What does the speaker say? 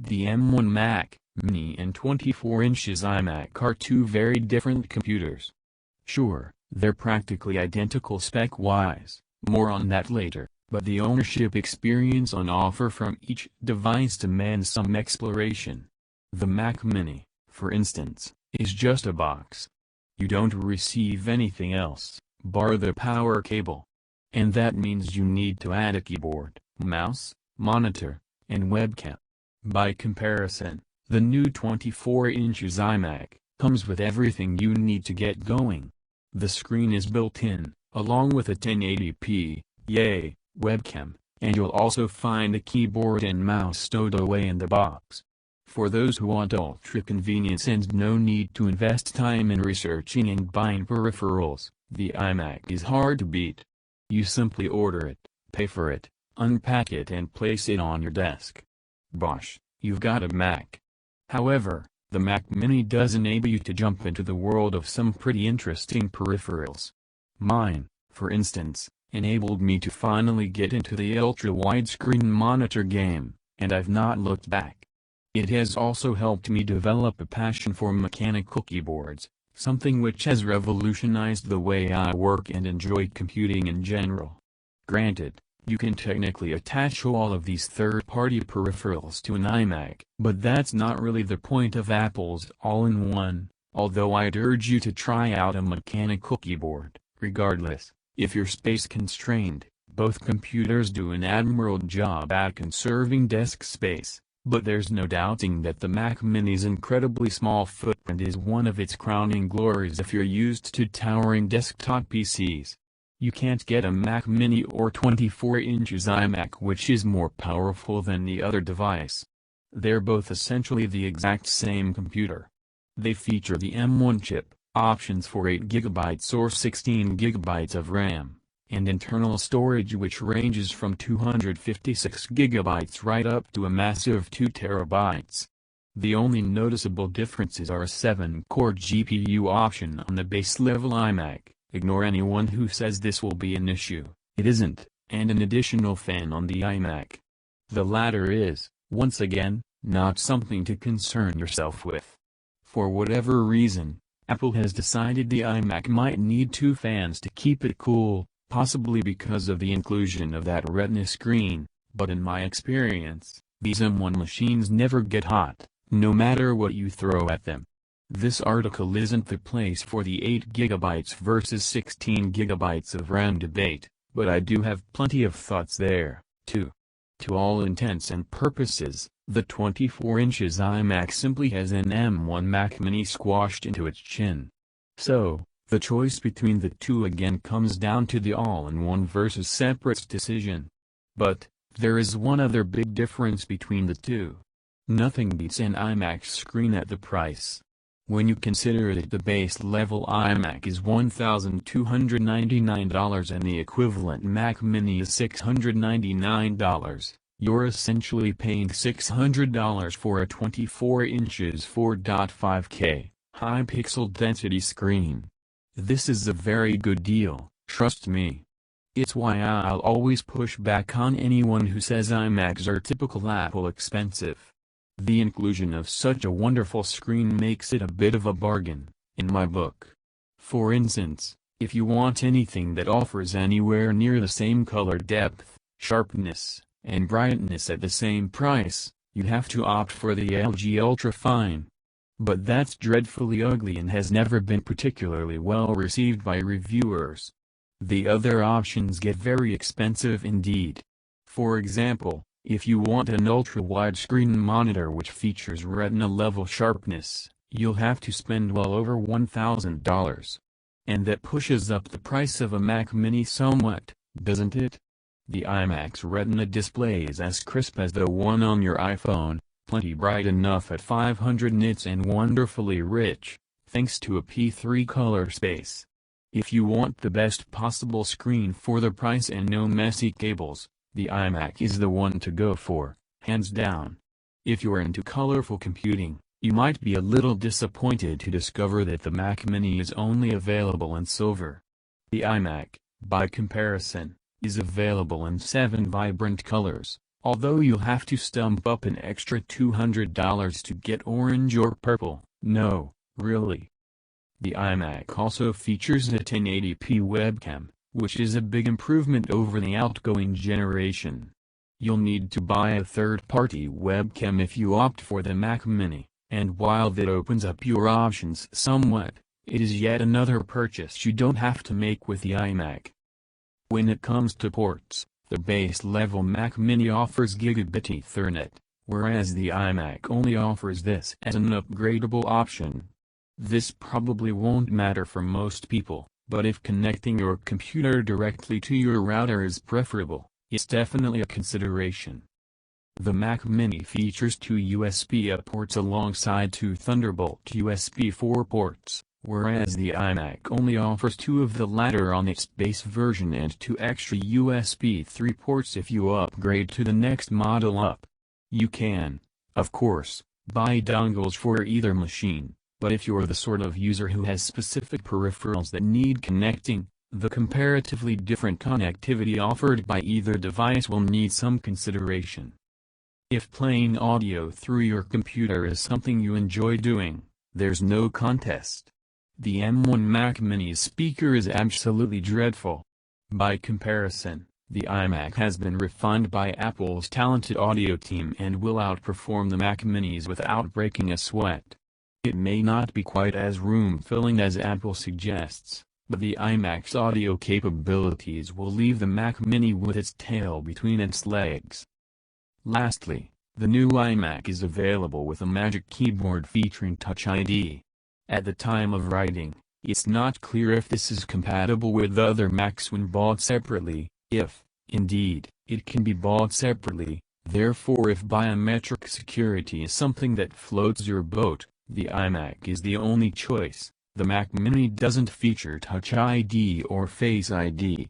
The M1 Mac Mini and 24 inches iMac are two very different computers. Sure, they're practically identical spec-wise, more on that later, but the ownership experience on offer from each device demands some exploration. The Mac Mini, for instance, is just a box. You don't receive anything else, bar the power cable. And that means you need to add a keyboard, mouse, monitor, and webcam. By comparison, the new 24 inches iMac comes with everything you need to get going. The screen is built in, along with a 1080p, yay, webcam, and you'll also find a keyboard and mouse stowed away in the box. For those who want ultra convenience and no need to invest time in researching and buying peripherals, the iMac is hard to beat. You simply order it, pay for it, unpack it and place it on your desk. Bosh, you've got a Mac. However, the Mac Mini does enable you to jump into the world of some pretty interesting peripherals. Mine, for instance, enabled me to finally get into the ultra-widescreen monitor game, and I've not looked back. It has also helped me develop a passion for mechanical keyboards, something which has revolutionized the way I work and enjoy computing in general. Granted, you can technically attach all of these third-party peripherals to an iMac, but that's not really the point of Apple's all-in-one, although I'd urge you to try out a mechanical keyboard. Regardless, if you're space-constrained, both computers do an admirable job at conserving desk space, but there's no doubting that the Mac Mini's incredibly small footprint is one of its crowning glories if you're used to towering desktop PCs. You can't get a Mac Mini or 24 inches iMac which is more powerful than the other device. They're both essentially the exact same computer. They feature the M1 chip, options for 8GB or 16GB of RAM, and internal storage which ranges from 256GB right up to a massive 2TB. The only noticeable differences are a 7-core GPU option on the base-level iMac. Ignore anyone who says this will be an issue, it isn't, and an additional fan on the iMac. The latter is, once again, not something to concern yourself with. For whatever reason, Apple has decided the iMac might need two fans to keep it cool, possibly because of the inclusion of that Retina screen, but in my experience, these M1 machines never get hot, no matter what you throw at them. This article isn't the place for the 8GB versus 16GB of RAM debate, but I do have plenty of thoughts there, too. To all intents and purposes, the 24 inches iMac simply has an M1 Mac Mini squashed into its chin. So, the choice between the two again comes down to the all-in-one versus separate decision. But, there is one other big difference between the two. Nothing beats an iMac screen at the price. When you consider that the base-level iMac is $1,299 and the equivalent Mac Mini is $699, you're essentially paying $600 for a 24 inches 4.5K, high-pixel density screen. This is a very good deal, trust me. It's why I'll always push back on anyone who says iMacs are typical Apple expensive. The inclusion of such a wonderful screen makes it a bit of a bargain, in my book. For instance, if you want anything that offers anywhere near the same color depth, sharpness, and brightness at the same price, you have to opt for the LG Ultrafine. But that's dreadfully ugly and has never been particularly well received by reviewers. The other options get very expensive indeed. For example, if you want an ultra-widescreen monitor which features Retina-level sharpness, you'll have to spend well over $1,000. And that pushes up the price of a Mac Mini somewhat, doesn't it? The iMac's Retina display is as crisp as the one on your iPhone, plenty bright enough at 500 nits and wonderfully rich, thanks to a P3 color space. If you want the best possible screen for the price and no messy cables, the iMac is the one to go for, hands down. If you're into colorful computing, you might be a little disappointed to discover that the Mac Mini is only available in silver. The iMac, by comparison, is available in 7 vibrant colors, Although you'll have to stump up an extra $200 to get orange or purple, no, really. The iMac also features a 1080p webcam, which is a big improvement over the outgoing generation. You'll need to buy a third-party webcam if you opt for the Mac Mini, and while that opens up your options somewhat, it is yet another purchase you don't have to make with the iMac. When it comes to ports, the base-level Mac Mini offers Gigabit Ethernet, whereas the iMac only offers this as an upgradable option. This probably won't matter for most people, but if connecting your computer directly to your router is preferable, it's definitely a consideration. The Mac Mini features two USB-A ports alongside two Thunderbolt USB 4 ports, whereas the iMac only offers two of the latter on its base version and two extra USB 3 ports if you upgrade to the next model up. You can, of course, buy dongles for either machine, but if you're the sort of user who has specific peripherals that need connecting, the comparatively different connectivity offered by either device will need some consideration. If playing audio through your computer is something you enjoy doing, there's no contest. The M1 Mac Mini's speaker is absolutely dreadful. By comparison, the iMac has been refined by Apple's talented audio team and will outperform the Mac Minis without breaking a sweat. It may not be quite as room-filling as Apple suggests, but the iMac's audio capabilities will leave the Mac Mini with its tail between its legs. Lastly, the new iMac is available with a Magic Keyboard featuring Touch ID. At the time of writing, it's not clear if this is compatible with other Macs when bought separately, if, indeed, it can be bought separately. Therefore, if biometric security is something that floats your boat, the iMac is the only choice. The Mac Mini doesn't feature Touch ID or Face ID,